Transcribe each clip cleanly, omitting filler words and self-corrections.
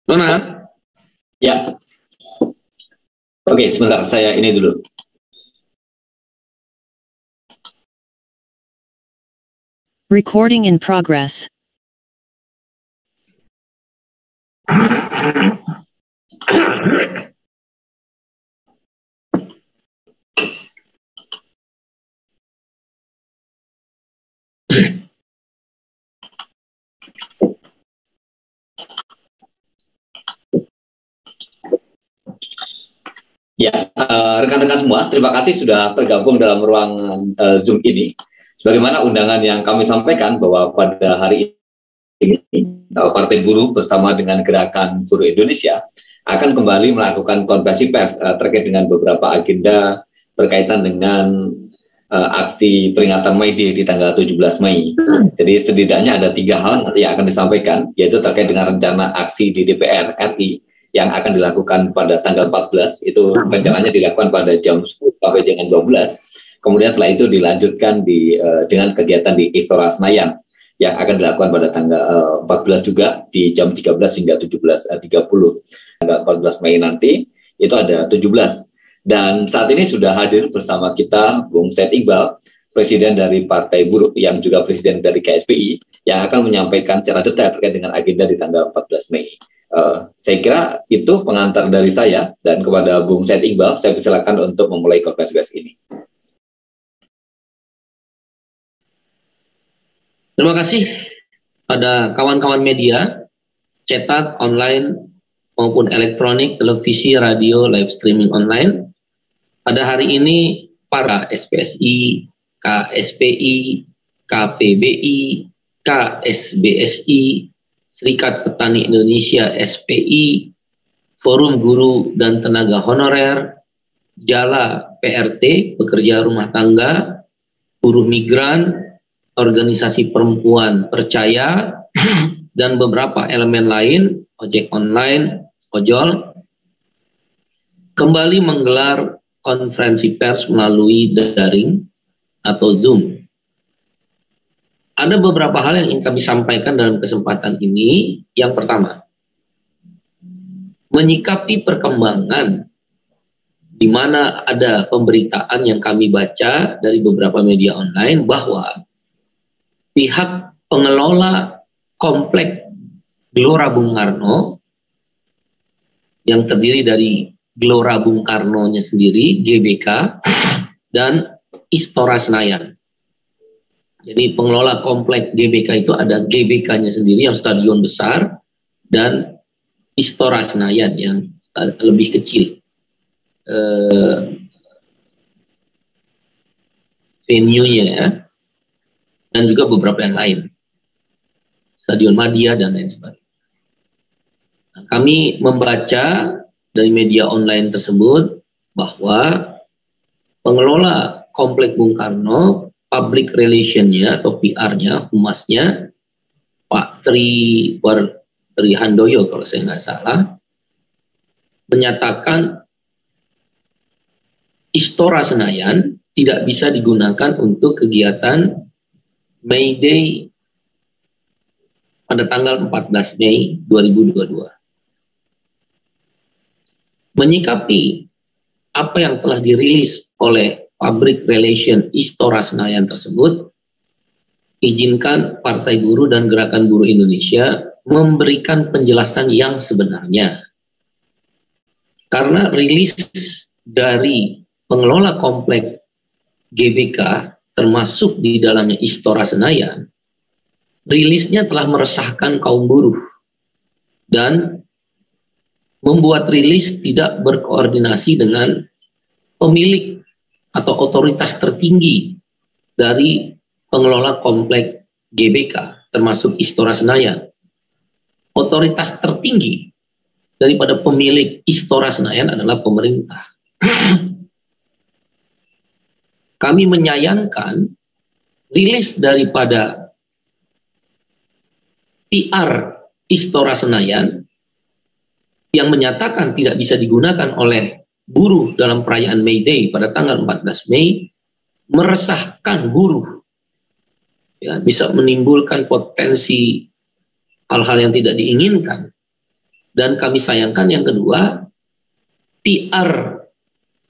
Nona? Ya. Oke, sebentar, saya ini dulu. Recording in progress. Ya, rekan-rekan semua, terima kasih sudah tergabung dalam ruangan Zoom ini. Sebagaimana undangan yang kami sampaikan bahwa pada hari ini Partai Buruh bersama dengan Gerakan Buruh Indonesia akan kembali melakukan konferensi pers terkait dengan beberapa agenda berkaitan dengan aksi peringatan May Day di tanggal 17 Mei. Jadi setidaknya ada 3 hal nanti yang akan disampaikan, yaitu terkait dengan rencana aksi di DPR RI yang akan dilakukan pada tanggal 14, itu rencananya dilakukan pada jam 10 sampai dengan 12. Kemudian setelah itu dilanjutkan dengan kegiatan di Istora Senayan yang akan dilakukan pada tanggal 14 juga di jam 13 hingga 17.30. Tanggal 14 Mei nanti itu ada 17. Dan saat ini sudah hadir bersama kita Bung Said Iqbal, Presiden dari Partai Buruh yang juga Presiden dari KSPI, yang akan menyampaikan secara detail terkait dengan agenda di tanggal 14 Mei. Saya kira itu pengantar dari saya, dan kepada Bung Said Iqbal saya persilakan untuk memulai konferensi pers ini. Terima kasih pada kawan-kawan media, cetak, online, maupun elektronik, televisi, radio, live streaming online. Pada hari ini, para SPSI, KSPI, KPBI, KSBSI, Serikat Petani Indonesia SPI, Forum Guru dan Tenaga Honorer, Jala PRT, Pekerja Rumah Tangga, Buruh Migran, Organisasi Perempuan Percaya, dan beberapa elemen lain, ojek online, ojol, kembali menggelar konferensi pers melalui daring atau Zoom. Ada beberapa hal yang ingin kami sampaikan dalam kesempatan ini. Yang pertama, menyikapi perkembangan di mana ada pemberitaan yang kami baca dari beberapa media online bahwa pihak pengelola komplek Gelora Bung Karno yang terdiri dari Gelora Bung Karno-nya sendiri, GBK, dan Istora Senayan. Jadi pengelola komplek GBK itu ada GBK-nya sendiri yang stadion besar dan Istora Senayan yang lebih kecil. Venue-nya ya. Dan juga beberapa yang lain. Stadion Madia dan lain sebagainya. Nah, kami membaca dari media online tersebut bahwa pengelola komplek Bung Karno, public relation-nya atau PR-nya, humasnya, Pak Tri Handoyo kalau saya nggak salah, menyatakan Istora Senayan tidak bisa digunakan untuk kegiatan May Day pada tanggal 14 Mei 2022. Menyikapi apa yang telah dirilis oleh Public Relation Istora Senayan tersebut, izinkan Partai Buruh dan Gerakan Buruh Indonesia memberikan penjelasan yang sebenarnya. Karena rilis dari pengelola komplek GBK termasuk di dalamnya Istora Senayan, rilisnya telah meresahkan kaum buruh dan membuat rilis tidak berkoordinasi dengan pemilik atau otoritas tertinggi dari pengelola komplek GBK termasuk Istora Senayan. Otoritas tertinggi daripada pemilik Istora Senayan adalah pemerintah. Kami menyayangkan rilis daripada PR Istora Senayan yang menyatakan tidak bisa digunakan oleh buruh dalam perayaan May Day pada tanggal 14 Mei meresahkan buruh. Ya, bisa menimbulkan potensi hal-hal yang tidak diinginkan Dan kami sayangkan yang kedua, PR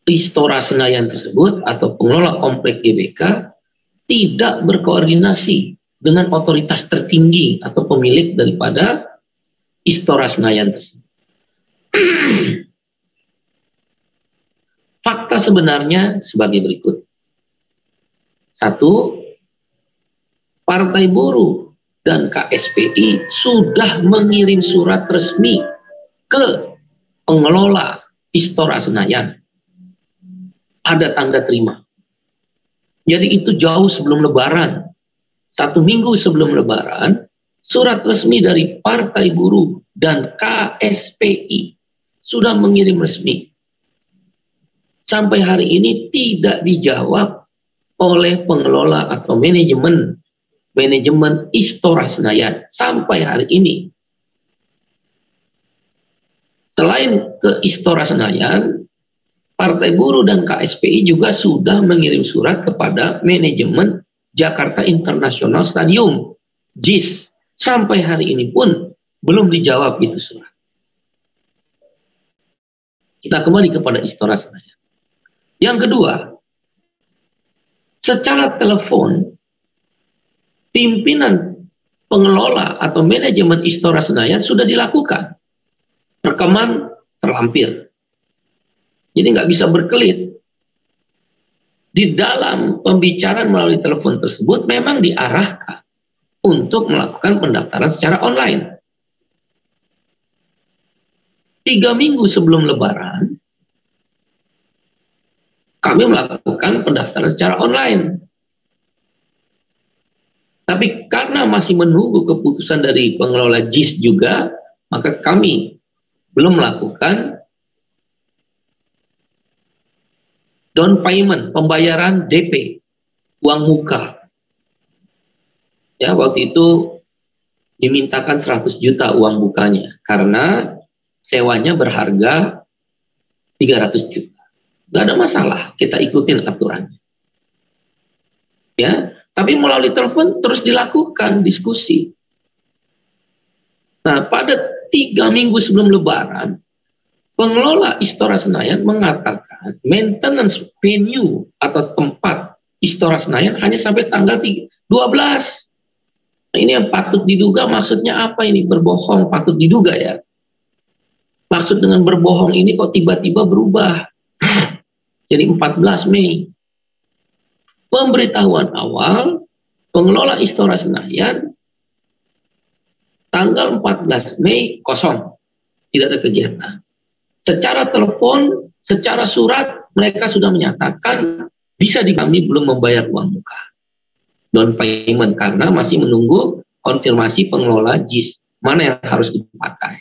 Istora Senayan tersebut atau pengelola komplek GBK tidak berkoordinasi dengan otoritas tertinggi atau pemilik daripada Istora Senayan tersebut. Fakta sebenarnya sebagai berikut. 1, Partai Buruh dan KSPI sudah mengirim surat resmi ke pengelola Istora Senayan. Ada tanda terima. Jadi itu jauh sebelum Lebaran. 1 minggu sebelum Lebaran, surat resmi dari Partai Buruh dan KSPI sudah mengirim resmi. Sampai hari ini tidak dijawab oleh pengelola atau manajemen Istora Senayan sampai hari ini. Selain ke Istora Senayan, Partai Buruh dan KSPI juga sudah mengirim surat kepada manajemen Jakarta International Stadium, JIS. Sampai hari ini pun belum dijawab itu surat. Kita kembali kepada Istora Senayan. Yang kedua, secara telepon, pimpinan pengelola atau manajemen Istora Senayan sudah dilakukan. Rekaman terlampir. Jadi nggak bisa berkelit. Di dalam pembicaraan melalui telepon tersebut memang diarahkan untuk melakukan pendaftaran secara online. 3 minggu sebelum Lebaran, kami melakukan pendaftaran secara online. Tapi karena masih menunggu keputusan dari pengelola JIS juga, maka kami belum melakukan down payment, pembayaran DP, uang muka. Ya, waktu itu dimintakan 100 juta uang mukanya karena sewanya berharga 300 juta. Gak ada masalah, kita ikutin aturannya. Ya, tapi melalui telepon terus dilakukan diskusi. Nah, pada 3 minggu sebelum Lebaran, pengelola Istora Senayan mengatakan maintenance venue atau tempat Istora Senayan hanya sampai tanggal 12. Nah, ini yang patut diduga, maksudnya apa ini? Berbohong, patut diduga ya. Maksud dengan berbohong ini kok tiba-tiba berubah. Jadi 14 Mei. Pemberitahuan awal, pengelola Istora Senayan, tanggal 14 Mei kosong. Tidak ada kegiatan. Secara telepon, secara surat, mereka sudah menyatakan bisa kami belum membayar uang muka. Down payment karena masih menunggu konfirmasi pengelola JIS mana yang harus dipakai.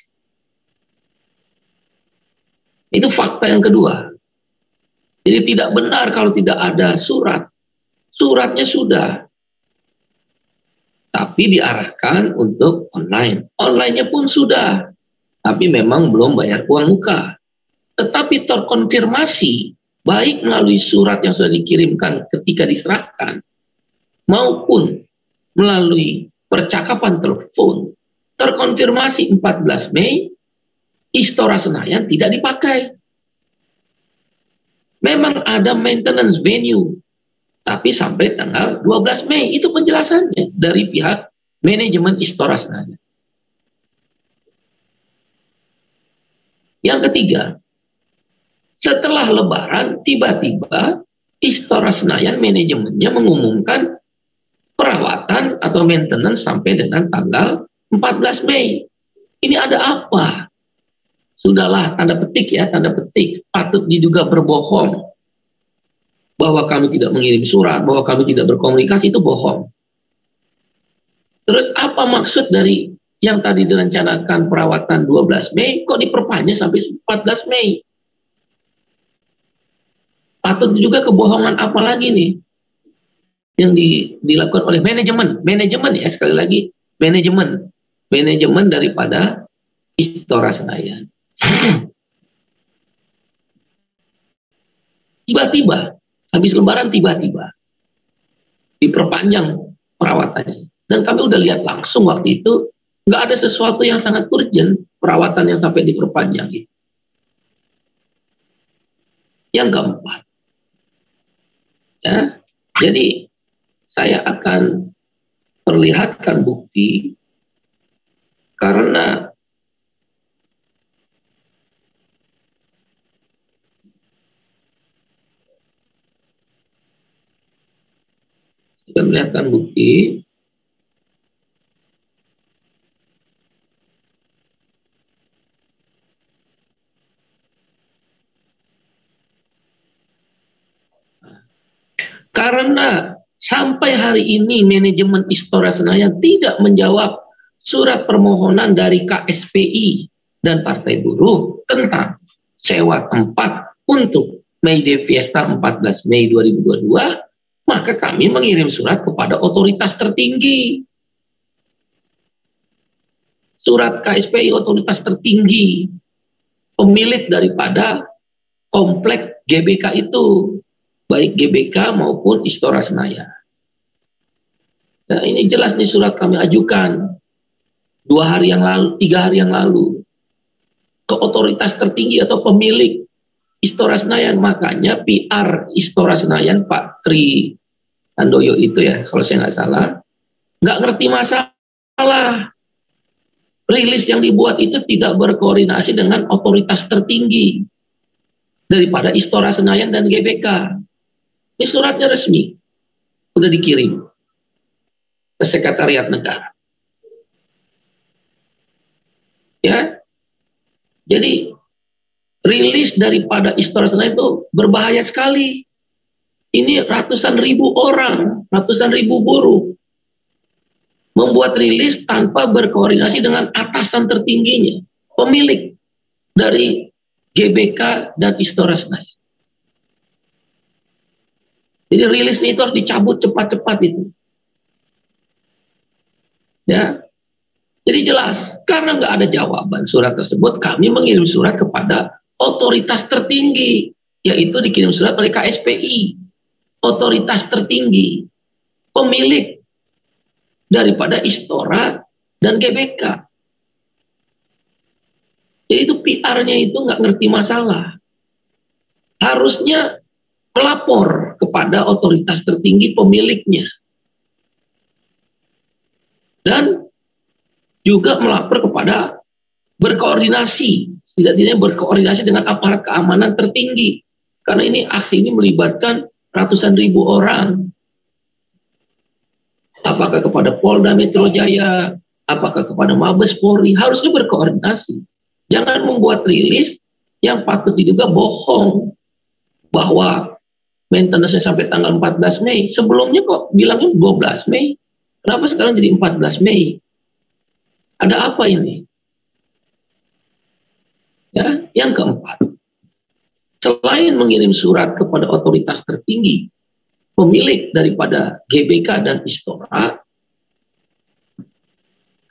Itu fakta yang kedua. Jadi tidak benar kalau tidak ada surat. Suratnya sudah. Tapi diarahkan untuk online. Online-nya pun sudah. Tapi memang belum bayar uang muka. Tetapi terkonfirmasi baik melalui surat yang sudah dikirimkan ketika diserahkan maupun melalui percakapan telepon, terkonfirmasi 14 Mei, Istora Senayan tidak dipakai. Memang ada maintenance venue, tapi sampai tanggal 12 Mei, itu penjelasannya dari pihak manajemen Istora Senayan. Yang ketiga, setelah Lebaran, tiba-tiba Istora Senayan manajemennya mengumumkan perawatan atau maintenance sampai dengan tanggal 14 Mei. Ini ada apa? Sudahlah, tanda petik ya, tanda petik. Patut diduga berbohong. Bahwa kami tidak mengirim surat, bahwa kami tidak berkomunikasi, itu bohong. Terus apa maksud dari yang tadi direncanakan perawatan 12 Mei, kok diperpanjang sampai 14 Mei? Patut juga kebohongan apa lagi nih? Yang dilakukan oleh manajemen ya, sekali lagi manajemen daripada Istora Senayan. Tiba-tiba habis Lebaran tiba-tiba diperpanjang perawatannya, dan kami udah lihat langsung waktu itu nggak ada sesuatu yang sangat urgent. perawatan yang sampai diperpanjang itu. Yang keempat, ya, jadi saya akan perlihatkan bukti karena kita melihatkan bukti karena sampai hari ini manajemen Istora Senayan tidak menjawab surat permohonan dari KSPI dan Partai Buruh tentang sewa tempat untuk May Day Fiesta 14 Mei 2022, maka kami mengirim surat kepada otoritas tertinggi. Surat KSPI otoritas tertinggi, pemilik daripada komplek GBK itu, baik GBK maupun Istora Senayan. Nah, ini jelas nih surat kami ajukan 3 hari yang lalu ke otoritas tertinggi atau pemilik Istora Senayan. Makanya PR Istora Senayan Pak Tri Handoyo itu ya, kalau saya nggak salah, nggak ngerti masalah. Rilis yang dibuat itu tidak berkoordinasi dengan otoritas tertinggi daripada Istora Senayan dan GBK. Ini suratnya resmi, udah dikirim ke Sekretariat Negara. Ya, jadi rilis daripada Istora Senayan itu berbahaya sekali. Ini ratusan ribu orang, ratusan ribu buruh membuat rilis tanpa berkoordinasi dengan atasan tertingginya, pemilik dari GBK dan Istora Senayan. Jadi rilisnya itu harus dicabut cepat-cepat itu. Ya, jadi jelas karena nggak ada jawaban surat tersebut, kami mengirim surat kepada otoritas tertinggi, yaitu dikirim surat oleh KSPI, otoritas tertinggi, pemilik daripada Istora dan GBK. Jadi itu PR-nya itu nggak ngerti masalah. Harusnya melapor kepada otoritas tertinggi pemiliknya. Dan juga melapor kepada berkoordinasi, setidaknya berkoordinasi dengan aparat keamanan tertinggi. Karena ini aksi ini melibatkan ratusan ribu orang. Apakah kepada Polda Metro Jaya, apakah kepada Mabes Polri, harusnya berkoordinasi. Jangan membuat rilis yang patut diduga bohong bahwa maintenance-nya sampai tanggal 14 Mei. Sebelumnya kok bilangnya 12 Mei. Kenapa sekarang jadi 14 Mei? Ada apa ini? Ya, yang keempat, selain mengirim surat kepada otoritas tertinggi, pemilik daripada GBK dan Istora,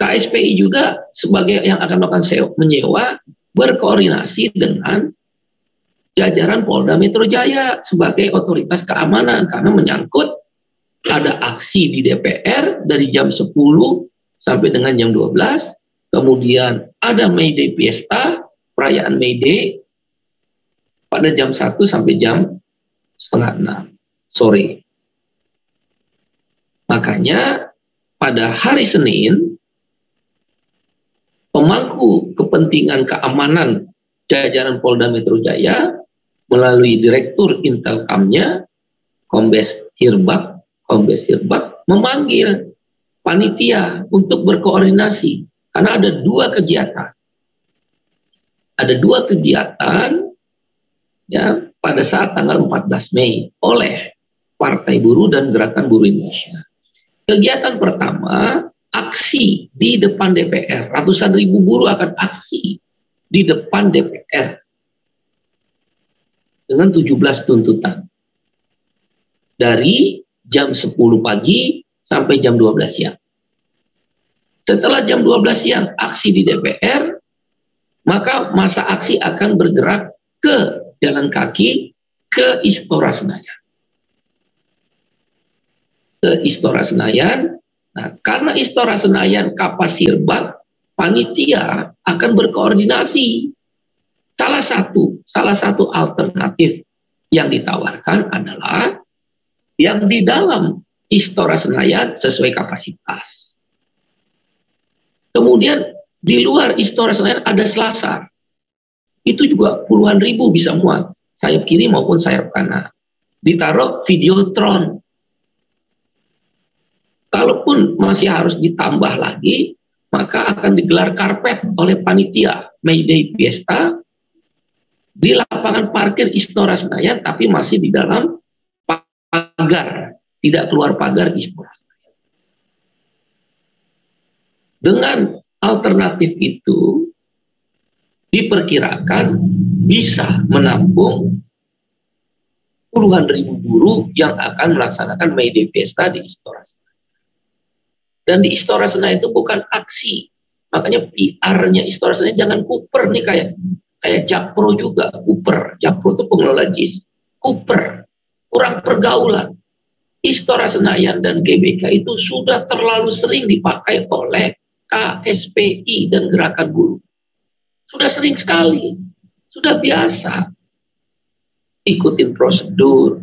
KSPI juga sebagai yang akan melakukan menyewa berkoordinasi dengan jajaran Polda Metro Jaya sebagai otoritas keamanan karena menyangkut ada aksi di DPR dari jam 10 sampai dengan jam 12, kemudian ada May Day Fiesta, perayaan May Day pada jam 1 sampai jam 5:30 sore. Makanya pada hari Senin pemangku kepentingan keamanan jajaran Polda Metro Jaya melalui Direktur Intelkamnya Kombes Hirbak memanggil panitia untuk berkoordinasi karena ada dua kegiatan. Ada dua kegiatan ya pada saat tanggal 14 Mei oleh Partai Buruh dan Gerakan Buruh Indonesia. Kegiatan pertama, aksi di depan DPR. Ratusan ribu buruh akan aksi di depan DPR dengan 17 tuntutan dari jam 10 pagi sampai jam 12 siang. Setelah jam 12 siang aksi di DPR, maka masa aksi akan bergerak ke jalan kaki ke Istora Senayan. Ke Istora Senayan. Nah, karena Istora Senayan kapas Hirbak panitia akan berkoordinasi. Salah satu alternatif yang ditawarkan adalah yang di dalam Istora Senayan sesuai kapasitas. Kemudian di luar Istora Senayan ada Selasar. Itu juga puluhan ribu bisa muat, sayap kiri maupun sayap kanan. Ditaruh Videotron. Kalaupun masih harus ditambah lagi, maka akan digelar karpet oleh panitia May Day Fiesta di lapangan parkir Istora Senayan, tapi masih di dalam pagar, tidak keluar pagar Istora Senayan. Dengan alternatif itu diperkirakan bisa menampung puluhan ribu buruh yang akan melaksanakan May Day Fiesta di Istora Senayan. Dan di Istora Senayan itu bukan aksi, makanya PR-nya Istora Senayan jangan kuper nih kayak Jakpro juga, kuper. Jakpro itu pengelola JIS, kuper, kurang pergaulan. Istora Senayan dan GBK itu sudah terlalu sering dipakai oleh KSPI dan Gerakan Buruh. Sudah sering sekali, sudah biasa. Ikutin prosedur,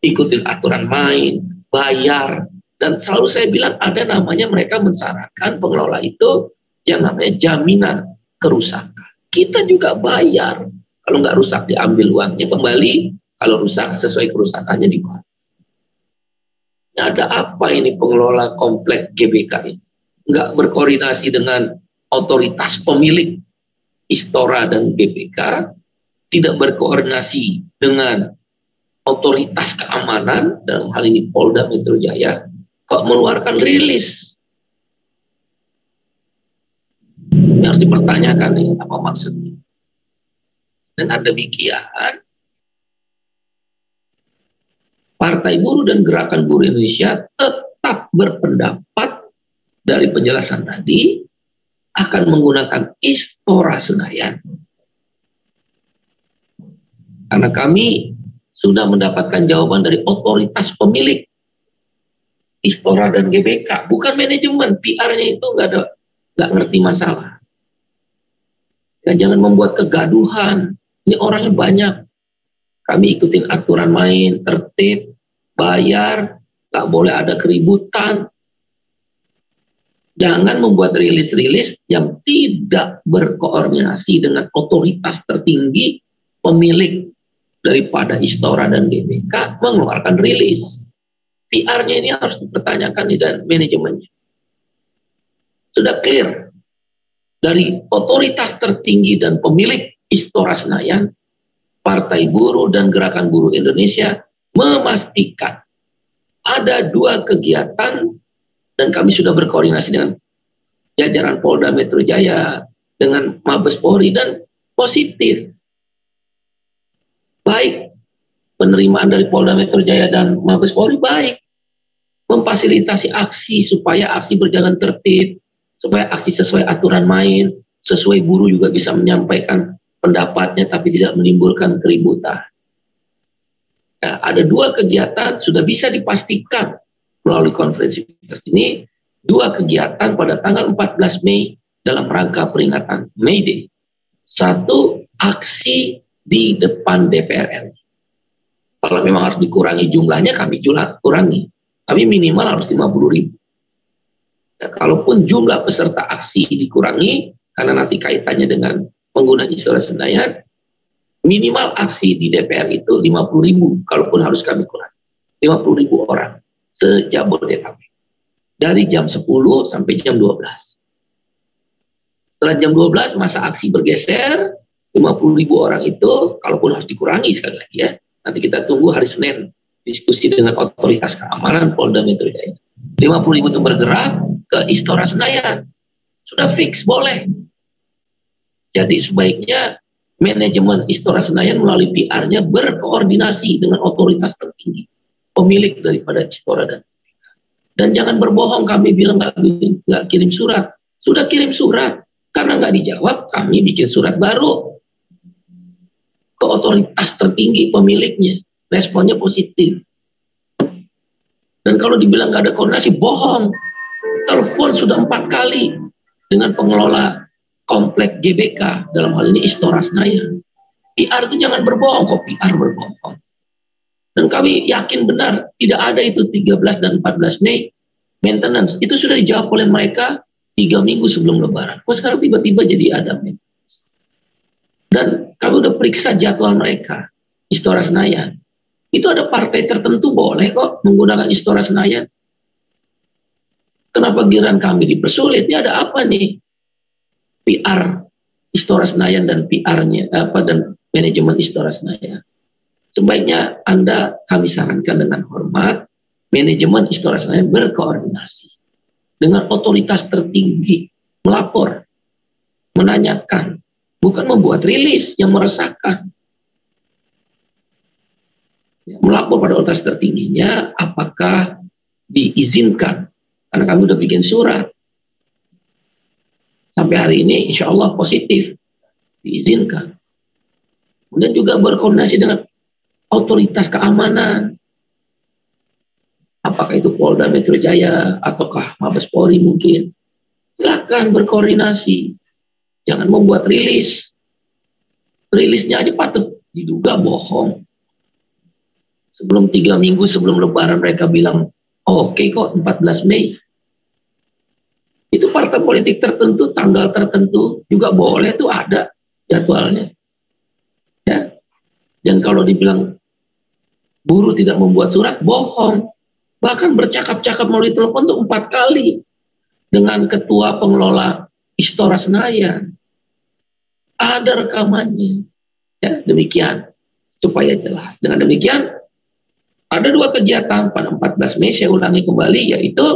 ikutin aturan main, bayar. Dan selalu saya bilang ada namanya mereka mensyaratkan pengelola itu yang namanya jaminan kerusakan. Kita juga bayar. Kalau nggak rusak diambil uangnya kembali, kalau rusak sesuai kerusakannya dibayar. Ada apa ini pengelola komplek GBK ini? Nggak berkoordinasi dengan otoritas pemilik Istora dan GBK, tidak berkoordinasi dengan otoritas keamanan, dalam hal ini Polda Metro Jaya, kok mengeluarkan rilis. Harus dipertanyakan nih, apa maksudnya. Dengan demikian, Partai Buruh dan Gerakan Buruh Indonesia tetap berpendapat dari penjelasan tadi akan menggunakan Istora Senayan. Karena kami sudah mendapatkan jawaban dari otoritas pemilik Istora dan GBK, bukan manajemen. PR-nya itu nggak ngerti masalah. Dan jangan membuat kegaduhan. Ini orangnya banyak. Kami ikutin aturan main, tertib, bayar, nggak boleh ada keributan. Jangan membuat rilis-rilis yang tidak berkoordinasi dengan otoritas tertinggi pemilik daripada Istora dan GBK mengeluarkan rilis. PR-nya ini harus dipertanyakan dan manajemennya. Sudah clear. Dari otoritas tertinggi dan pemilik Istora Senayan, Partai Buruh dan Gerakan Buruh Indonesia memastikan ada dua kegiatan, dan kami sudah berkoordinasi dengan jajaran Polda Metro Jaya, dengan Mabes Polri, dan positif. Baik penerimaan dari Polda Metro Jaya dan Mabes Polri baik, memfasilitasi aksi supaya aksi berjalan tertib, supaya aksi sesuai aturan main, sesuai buruh juga bisa menyampaikan pendapatnya tapi tidak menimbulkan keributan. Nah, ada dua kegiatan sudah bisa dipastikan melalui konferensi pers ini, dua kegiatan pada tanggal 14 Mei dalam rangka peringatan May Day. Satu, aksi di depan DPR RI. Kalau memang harus dikurangi jumlahnya, kami kurangi. Tapi minimal harus 50.000. Nah, kalaupun jumlah peserta aksi dikurangi, karena nanti kaitannya dengan penggunaan Istora Senayan, minimal aksi di DPR itu 50.000, kalaupun harus kami kurangi. 50.000 orang se-Jabodetabek. Dari jam 10 sampai jam 12. Setelah jam 12 masa aksi bergeser, 50.000 orang itu, kalaupun harus dikurangi sekali lagi ya, nanti kita tunggu hari Senin, diskusi dengan otoritas keamanan Polda Metro Jaya. 50.000 itu bergerak ke Istora Senayan. Sudah fix, boleh. Jadi sebaiknya manajemen Istora Senayan melalui PR-nya berkoordinasi dengan otoritas tertinggi, pemilik daripada Istora dan jangan berbohong kami bilang nggak kirim surat. Sudah kirim surat, karena nggak dijawab kami bikin surat baru ke otoritas tertinggi pemiliknya. Responnya positif. Dan kalau dibilang nggak ada koordinasi, bohong. Telepon sudah 4 kali dengan pengelola komplek GBK, dalam hal ini Istora Senayan. PR itu jangan berbohong, kok PR berbohong. Dan kami yakin benar tidak ada itu 13 dan 14 Mei maintenance. Itu sudah dijawab oleh mereka 3 minggu sebelum Lebaran. Kok sekarang tiba-tiba jadi ada maintenance? Dan kami udah periksa jadwal mereka, Istora Senayan. Itu ada partai tertentu boleh kok menggunakan Istora Senayan. Kenapa giliran kami dipersulit? Ini ada apa nih? PR Istora Senayan dan PR-nya dan manajemen Istora Senayan. Sebaiknya kami sarankan dengan hormat, manajemen Istora Senayan berkoordinasi dengan otoritas tertinggi, melapor, menanyakan, bukan membuat rilis yang meresahkan. Melapor pada otoritas tertingginya apakah diizinkan, karena kami sudah bikin surat. Sampai hari ini insya Allah positif, diizinkan. Kemudian juga berkoordinasi dengan otoritas keamanan. Apakah itu Polda Metro Jaya, ataukah Mabes Polri mungkin. Silakan berkoordinasi. Jangan membuat rilis. Rilisnya aja patut diduga bohong. Sebelum 3 minggu sebelum Lebaran mereka bilang, oke kok 14 Mei. Itu partai politik tertentu, tanggal tertentu juga boleh, itu ada jadwalnya. Ya. Dan kalau dibilang buruh tidak membuat surat, bohong. Bahkan bercakap-cakap melalui telepon itu 4 kali dengan ketua pengelola Istora Senayan. Ada rekamannya. Ya, demikian supaya jelas. Dengan demikian ada 2 kegiatan pada 14 Mei, saya ulangi kembali, yaitu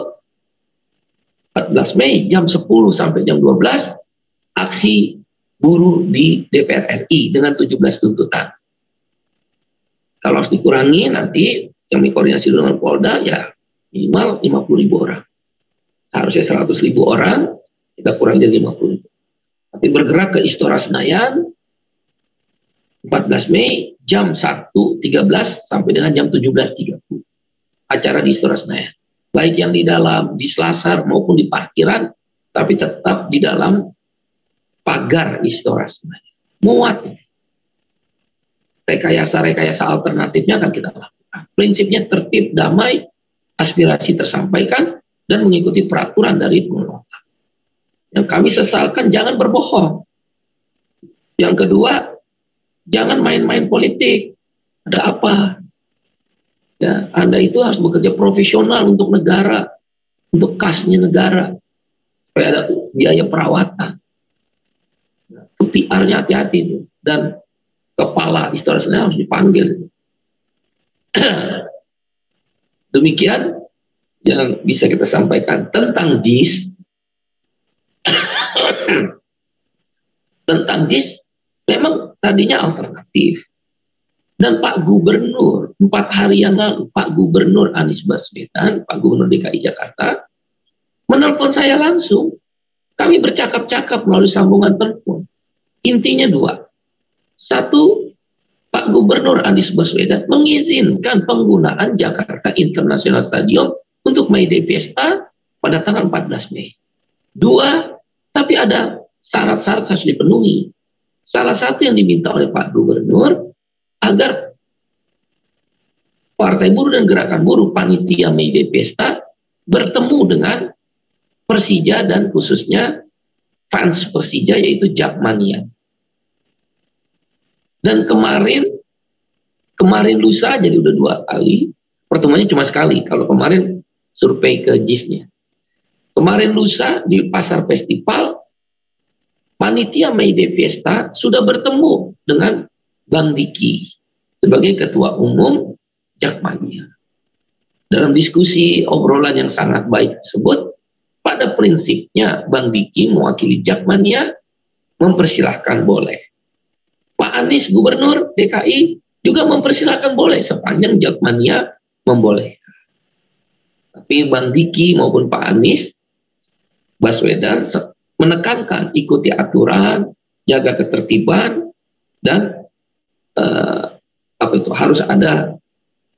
14 Mei jam 10 sampai jam 12 aksi buruh di DPR RI dengan 17 tuntutan. Kalau harus dikurangi nanti kami koordinasi dengan Polda ya minimal 50.000 orang. Harusnya 100.000 orang, kita kurang jadi 50.000. Tapi bergerak ke Istora Senayan 14 Mei jam 1.13 sampai dengan jam 17.30. Acara di Istora Senayan. Baik yang di dalam, di selasar maupun di parkiran, tapi tetap di dalam pagar Istora Senayan. Muat. Rekayasa-rekayasa alternatifnya akan kita lakukan. Prinsipnya tertib, damai, aspirasi tersampaikan, dan mengikuti peraturan dari pengelola. Yang kami sesalkan, jangan berbohong. Yang kedua, jangan main-main politik. Ada apa? Ya, Anda itu harus bekerja profesional untuk negara, untuk kasnya negara, supaya ada biaya perawatan. Itu PR-nya hati-hati itu. Dan kepala Istora Senayan harus dipanggil. Demikian yang bisa kita sampaikan tentang JIS. Tentang JIS memang tadinya alternatif. Dan Pak Gubernur 4 hari yang lalu, Pak Gubernur Anies Baswedan, Pak Gubernur DKI Jakarta, menelpon saya langsung. Kami bercakap-cakap melalui sambungan telepon. Intinya 2. 1, Pak Gubernur Anies Baswedan mengizinkan penggunaan Jakarta International Stadium untuk May Day Fiesta pada tanggal 14 Mei. 2, tapi ada syarat-syarat harus dipenuhi. Salah satu yang diminta oleh Pak Gubernur agar Partai Buruh dan Gerakan Buruh Panitia May Day Fiesta bertemu dengan Persija dan khususnya fans Persija yaitu Jakmania. Dan kemarin lusa jadi udah 2 kali, pertemuannya cuma sekali kalau kemarin survei ke JIS-nya. Kemarin lusa di Pasar Festival, panitia May Day Fiesta sudah bertemu dengan Bang Diki sebagai ketua umum Jakmania. Dalam diskusi obrolan yang sangat baik tersebut, pada prinsipnya Bang Diki mewakili Jakmania mempersilahkan boleh. Pak Anies Gubernur DKI juga mempersilahkan boleh sepanjang Jakmania membolehkan. Tapi Bang Diki maupun Pak Anies Baswedan menekankan ikuti aturan, jaga ketertiban, dan harus ada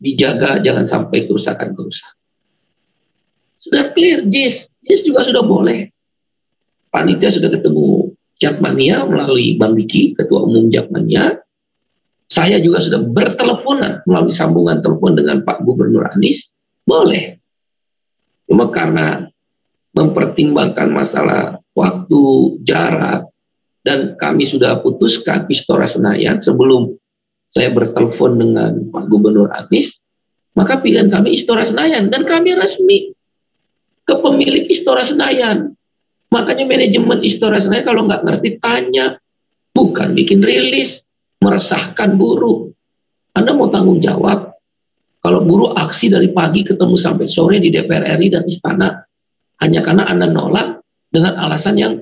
dijaga jangan sampai kerusakan-kerusakan. Sudah clear JIS juga sudah boleh. panitia sudah ketemu Jakmania melalui Bang Diki, Ketua Umum Jakmania. Saya juga sudah berteleponan melalui sambungan telepon dengan Pak Gubernur Anies. Boleh. Cuma karena mempertimbangkan masalah waktu, jarak, dan kami sudah putuskan Istora Senayan sebelum saya bertelepon dengan Pak Gubernur Anies, maka pilihan kami Istora Senayan, dan kami resmi ke pemilik Istora Senayan. Makanya manajemen Istora Senayan kalau nggak ngerti tanya, bukan bikin rilis meresahkan buruh. Anda mau tanggung jawab kalau buruh aksi dari pagi ketemu sampai sore di DPR RI dan Istana hanya karena Anda nolak dengan alasan yang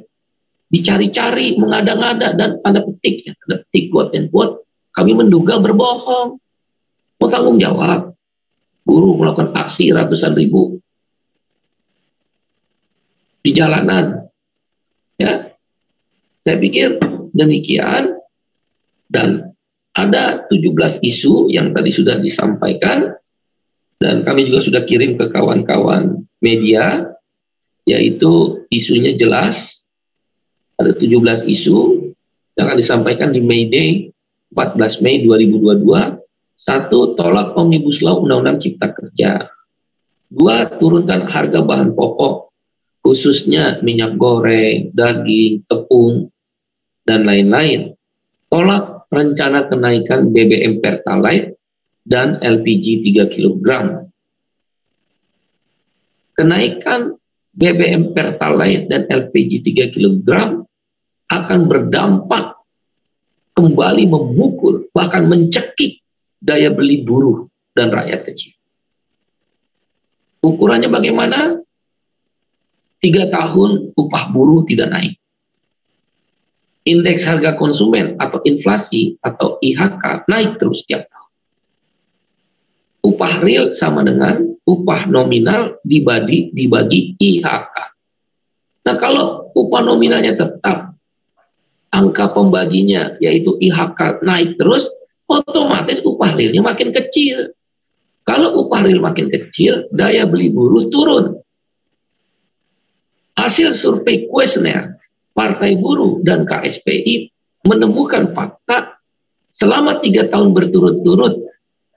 dicari-cari, mengada-ngada, dan tanda petik, ya, tanda petik quote and quote, kami menduga berbohong. Mau tanggung jawab. Buruh melakukan aksi ratusan ribu di jalanan. Ya, saya pikir demikian. Dan ada 17 isu yang tadi sudah disampaikan, dan kami juga sudah kirim ke kawan-kawan media, yaitu isunya jelas. Ada 17 isu yang akan disampaikan di May Day 14 Mei 2022. 1. Tolak Omnibus Law Undang-Undang Cipta Kerja. 2. Turunkan harga bahan pokok, khususnya minyak goreng, daging, tepung, dan lain-lain. Tolak rencana kenaikan BBM Pertalite dan LPG 3 kg. Kenaikan BBM Pertalite dan LPG 3 kg akan berdampak kembali memukul, bahkan mencekik daya beli buruh dan rakyat kecil. Ukurannya bagaimana? 3 tahun upah buruh tidak naik. Indeks harga konsumen atau inflasi atau IHK naik terus setiap tahun. Upah real sama dengan upah nominal dibagi IHK. Nah, kalau upah nominalnya tetap, angka pembaginya yaitu IHK naik terus, otomatis upah realnya makin kecil. Kalau upah real makin kecil, daya beli buruh turun. Hasil survei kuesioner Partai Buruh dan KSPI menemukan fakta selama 3 tahun berturut-turut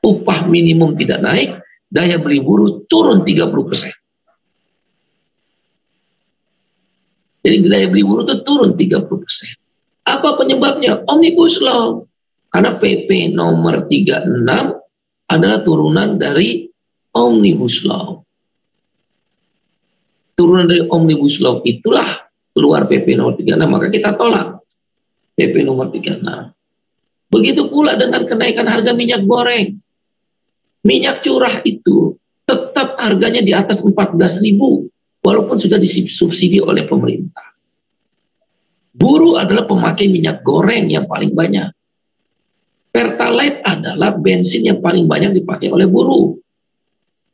upah minimum tidak naik, daya beli buruh turun 30%. Jadi daya beli buruh itu turun 30%. Apa penyebabnya? Omnibus Law. Karena PP nomor 36 adalah turunan dari Omnibus Law. Turunan dari Omnibus Law itulah keluar PP nomor 36, maka kita tolak PP nomor 36. Begitu pula dengan kenaikan harga minyak goreng. Minyak curah itu tetap harganya di atas 14.000 walaupun sudah disubsidi oleh pemerintah. Buruh adalah pemakai minyak goreng yang paling banyak. Pertalite adalah bensin yang paling banyak dipakai oleh buruh.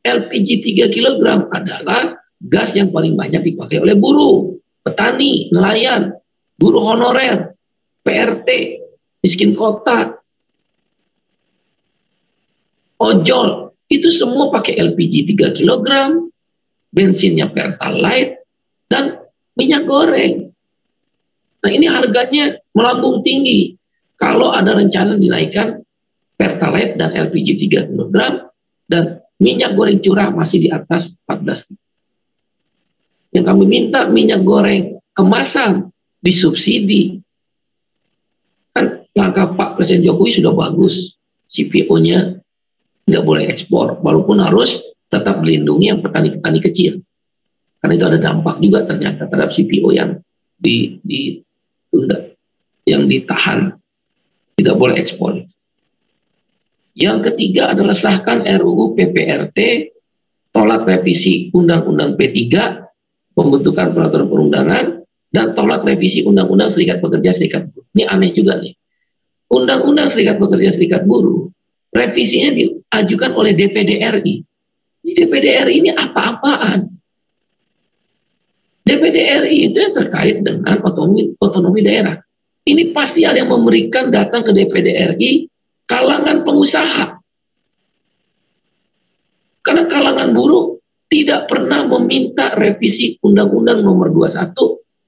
LPG 3 kg adalah gas yang paling banyak dipakai oleh buruh. Petani, nelayan, buruh honorer, PRT, miskin kota, ojol, itu semua pakai LPG 3 kg, bensinnya Pertalite, dan minyak goreng. Nah, ini harganya melambung tinggi. Kalau ada rencana dinaikkan Pertalite dan LPG 3 kg, dan minyak goreng curah masih di atas 14. Yang kami minta minyak goreng kemasan disubsidi. Kan langkah Pak Presiden Jokowi sudah bagus. CPO-nya tidak boleh ekspor, walaupun harus tetap melindungi yang petani-petani kecil. Karena itu ada dampak juga ternyata terhadap CPO yang ditunda, yang ditahan, tidak boleh ekspor. Yang ketiga adalah sahkan RUU PPRT, tolak revisi Undang-Undang P3, pembentukan peraturan perundangan, dan tolak revisi Undang-Undang Serikat Pekerja Serikat Buruh. Ini aneh juga nih. Undang-Undang Serikat Pekerja Serikat Buruh, revisinya diajukan oleh DPD RI. DPD RI ini apa-apaan? DPD RI itu yang terkait dengan otonomi daerah. Ini pasti ada yang memberikan datang ke DPD RI kalangan pengusaha. Karena kalangan buruh tidak pernah meminta revisi Undang-Undang nomor 21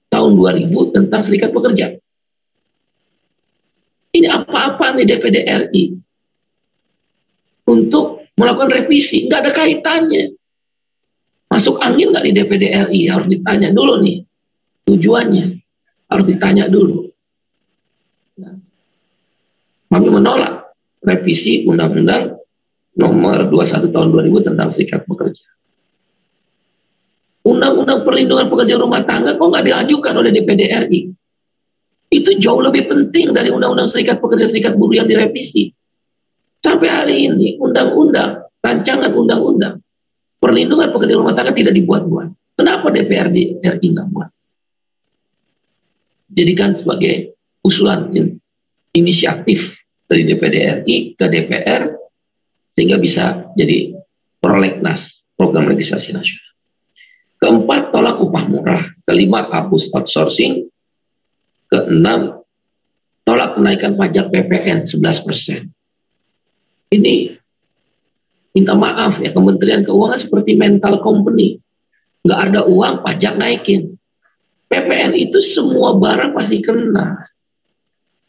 tahun tahun 2000 tentang Serikat Pekerja. Ini apa-apa nih DPD RI untuk melakukan revisi, nggak ada kaitannya. Masuk angin nggak di DPD RI, harus ditanya dulu nih tujuannya, harus ditanya dulu. Kami menolak revisi Undang-Undang Nomor 21 Tahun 2000 tentang Serikat Pekerja. Undang-Undang Perlindungan Pekerja Rumah Tangga kok nggak diajukan oleh DPD RI? Itu jauh lebih penting dari Undang-Undang Serikat Pekerja Serikat Buruh yang direvisi. Sampai hari ini rancangan undang-undang perlindungan pekerja rumah tangga tidak dibuat-buat. Kenapa DPRD RI nggak buat? Jadikan sebagai usulan inisiatif dari DPD RI ke DPR sehingga bisa jadi prolegnas, program legislasi nasional. Keempat, tolak upah murah. Kelima, hapus outsourcing. Keenam, tolak menaikkan pajak PPN 11%. Ini minta maaf ya, Kementerian Keuangan seperti mental company. Nggak ada uang, pajak naikin. PPN itu semua barang pasti kena.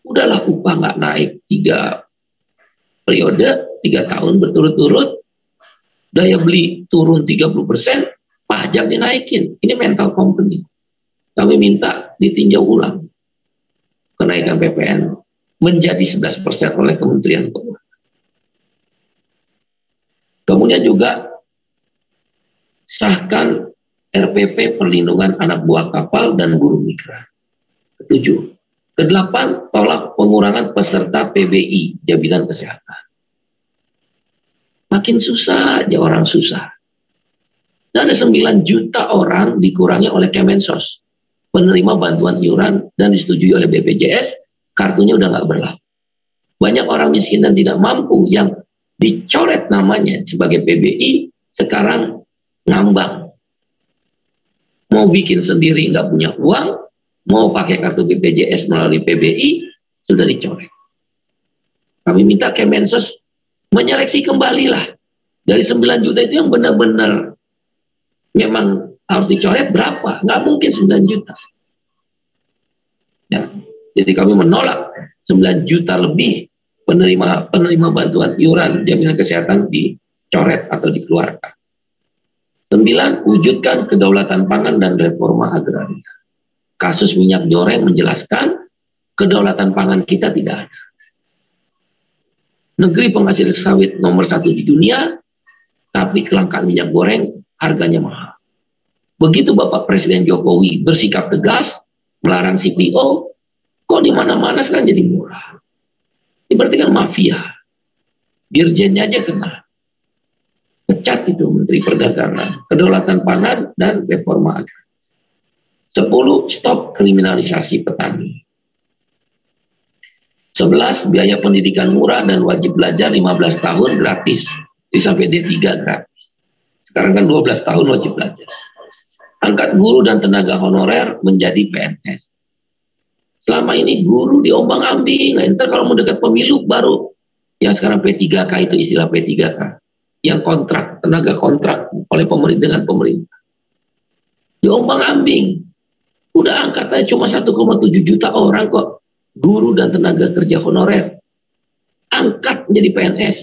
Udahlah upah nggak naik 3 periode, 3 tahun berturut-turut, daya beli turun 30%, pajak dinaikin. Ini mental company. Kami minta ditinjau ulang kenaikan PPN menjadi 11% oleh Kementerian Keuangan. Kemudian juga sahkan RPP perlindungan anak buah kapal dan buruh migran. Ketujuh. Kedelapan, tolak pengurangan peserta PBI, jaminan kesehatan. Makin susah aja orang susah. Dan ada 9 juta orang dikurangi oleh Kemensos penerima bantuan iuran dan disetujui oleh BPJS, kartunya udah nggak berlaku. Banyak orang miskin dan tidak mampu yang dicoret namanya sebagai PBI sekarang ngambang. Mau bikin sendiri nggak punya uang, mau pakai kartu BPJS melalui PBI, sudah dicoret. Kami minta Kemensos menyeleksi kembali lah. Dari 9 juta itu yang benar-benar memang harus dicoret berapa? Nggak mungkin 9 juta. Ya. Jadi kami menolak 9 juta lebih penerima bantuan iuran jaminan kesehatan dicoret atau dikeluarkan. 9, wujudkan kedaulatan pangan dan reforma agraria. Kasus minyak goreng menjelaskan kedaulatan pangan kita tidak ada. Negeri penghasil sawit nomor 1 di dunia, tapi kelangkaan minyak goreng harganya mahal. Begitu Bapak Presiden Jokowi bersikap tegas melarang CPO, kok di mana-mana sekarang jadi murah. Ini berarti kan mafia. Dirjennya aja kena. Pecat itu Menteri Perdagangan, kedaulatan pangan dan reforma agraria. 10, stop kriminalisasi petani. 11, biaya pendidikan murah dan wajib belajar 15 tahun gratis. Ini sampai D3 gratis. Sekarang kan 12 tahun wajib belajar. Angkat guru dan tenaga honorer menjadi PNS. Selama ini guru diombang-ambing. Ntar kalau mendekat pemilu baru yang sekarang P3K itu istilah P3K. Yang kontrak, tenaga kontrak oleh pemerintah dengan pemerintah. Diombang-ambing. Udah angkat aja cuma 1,7 juta orang kok guru dan tenaga kerja honorer. Angkat menjadi PNS.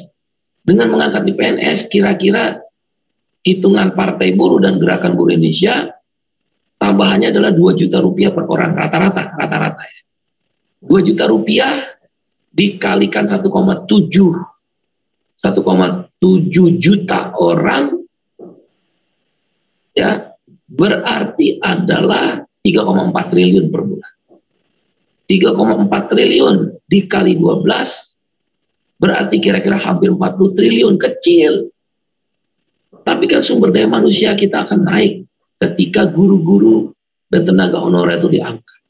Dengan mengangkat di PNS kira-kira hitungan Partai Buruh dan Gerakan Buruh Indonesia tambahannya adalah 2 juta rupiah per orang rata-rata ya. 2 juta rupiah dikalikan 1,7 juta orang ya berarti adalah 3,4 triliun per bulan. 3,4 triliun dikali 12 berarti kira-kira hampir 40 triliun, kecil. Tapi kan sumber daya manusia kita akan naik ketika guru-guru dan tenaga honorer itu diangkat.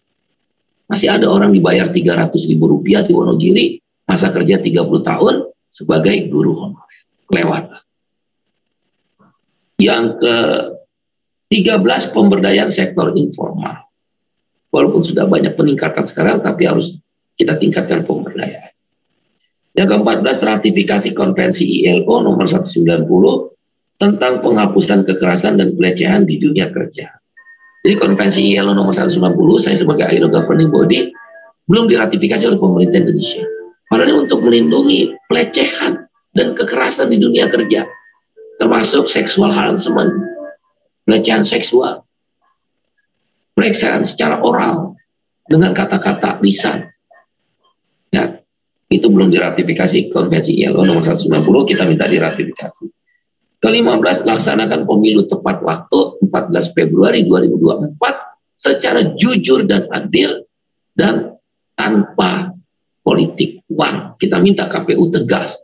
Masih ada orang dibayar 300.000 rupiah di Wonogiri, masa kerja 30 tahun sebagai guru honorer. Kelewatan. Yang ke-13, pemberdayaan sektor informal. Walaupun sudah banyak peningkatan sekarang, tapi harus kita tingkatkan pemberdayaan. Yang ke-14, ratifikasi konvensi ILO nomor 190 tentang penghapusan kekerasan dan pelecehan di dunia kerja. Jadi konvensi ILO nomor 190, saya sebagai ILO governing body, belum diratifikasi oleh pemerintah Indonesia. Padahal untuk melindungi pelecehan dan kekerasan di dunia kerja, termasuk seksual harassment, pelecehan seksual, pelecehan secara oral, dengan kata-kata lisan. Ya, itu belum diratifikasi konvensi ILO nomor 190, kita minta diratifikasi. Ke-15, laksanakan pemilu tepat waktu 14 Februari 2024 secara jujur dan adil dan tanpa politik uang. Kita minta KPU tegas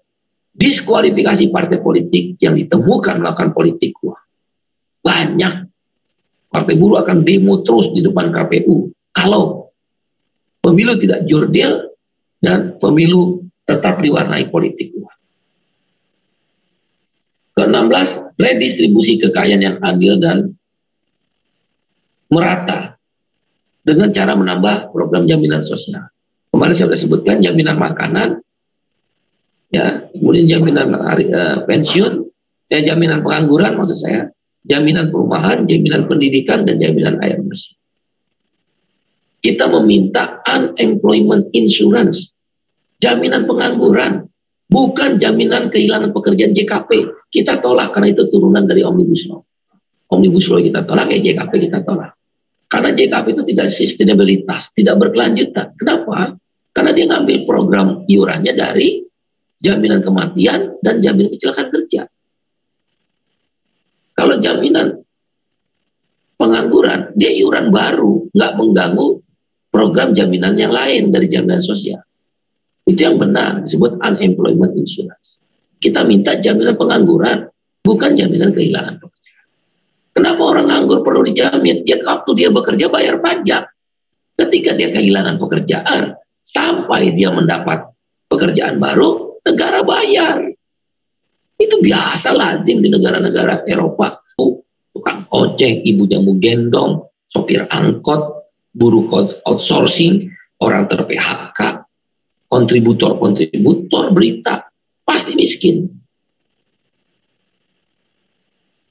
diskualifikasi partai politik yang ditemukan melakukan politik uang. Banyak partai buruh akan demo terus di depan KPU kalau pemilu tidak jurdil dan pemilu tetap diwarnai politik uang. Ke-16, redistribusi kekayaan yang adil dan merata dengan cara menambah program jaminan sosial. Kemarin saya sudah sebutkan jaminan makanan, ya, kemudian jaminan pensiun, jaminan pengangguran maksud saya, jaminan perumahan, jaminan pendidikan, dan jaminan air bersih. Kita meminta unemployment insurance, jaminan pengangguran, bukan jaminan kehilangan pekerjaan JKP. Kita tolak karena itu turunan dari Omnibus Law. Omnibus Law kita tolak, JKP kita tolak. Karena JKP itu tidak sustainabilitas, tidak berkelanjutan. Kenapa? Karena dia ngambil program iurannya dari jaminan kematian dan jaminan kecelakaan kerja. Kalau jaminan pengangguran, dia iuran baru, nggak mengganggu program jaminan yang lain dari jaminan sosial. Itu yang benar, disebut unemployment insurance. Kita minta jaminan pengangguran, bukan jaminan kehilangan pekerjaan. Kenapa orang nganggur perlu dijamin? Ya waktu dia bekerja bayar pajak. Ketika dia kehilangan pekerjaan, sampai dia mendapat pekerjaan baru, negara bayar. Itu biasa lazim di negara-negara Eropa. Tukang ojek, ibu jamu gendong, sopir angkot, buruh outsourcing, orang ter-PHK, kontributor berita, pasti miskin.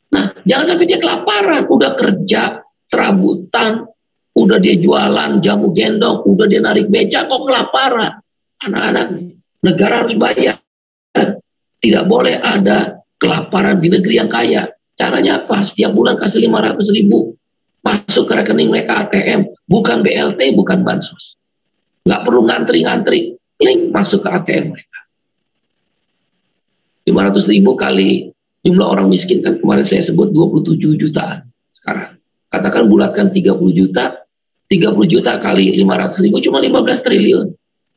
Nah, jangan sampai dia kelaparan, udah kerja, serabutan, udah dia jualan jamu gendong, udah dia narik beca, kok kelaparan. Anak-anak, negara harus bayar. Tidak boleh ada kelaparan di negeri yang kaya. Caranya apa? Setiap bulan kasih 500.000 masuk ke rekening mereka ATM, bukan BLT, bukan bansos. Nggak perlu ngantri-ngantri, link masuk ke ATM mereka. 500.000 kali jumlah orang miskin kan kemarin saya sebut 27 jutaan sekarang. Katakan bulatkan 30 juta, 30 juta kali 500.000 cuma 15 triliun.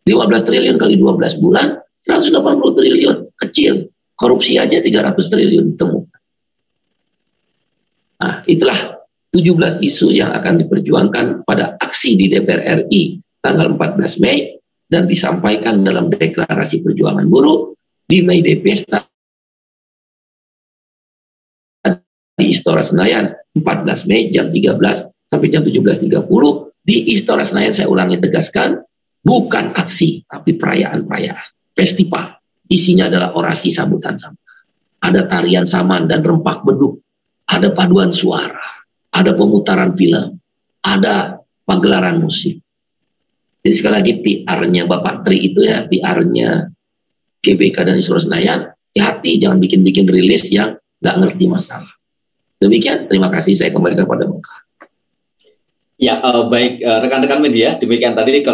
15 triliun kali 12 bulan, 180 triliun. Kecil. Korupsi aja 300 triliun ditemukan. Nah, itulah 17 isu yang akan diperjuangkan pada aksi di DPR RI tanggal 14 Mei dan disampaikan dalam deklarasi perjuangan buruh di May Day Pesta di Istora Senayan 14 Mei jam 13 sampai jam 17.30 di Istora Senayan. Saya ulangi tegaskan, bukan aksi tapi perayaan-perayaan festival. Isinya adalah orasi sambutan sama. Ada tarian saman dan rempak beduk, ada paduan suara, ada pemutaran film, ada pagelaran musik. Jadi sekali lagi PR-nya Bapak Tri itu ya, PR-nya GBK dan Istora Senayan, hati jangan bikin-bikin rilis yang nggak ngerti masalah. Demikian, terima kasih, saya kembalikan kepada Bapak. Ya, baik rekan-rekan media, demikian tadi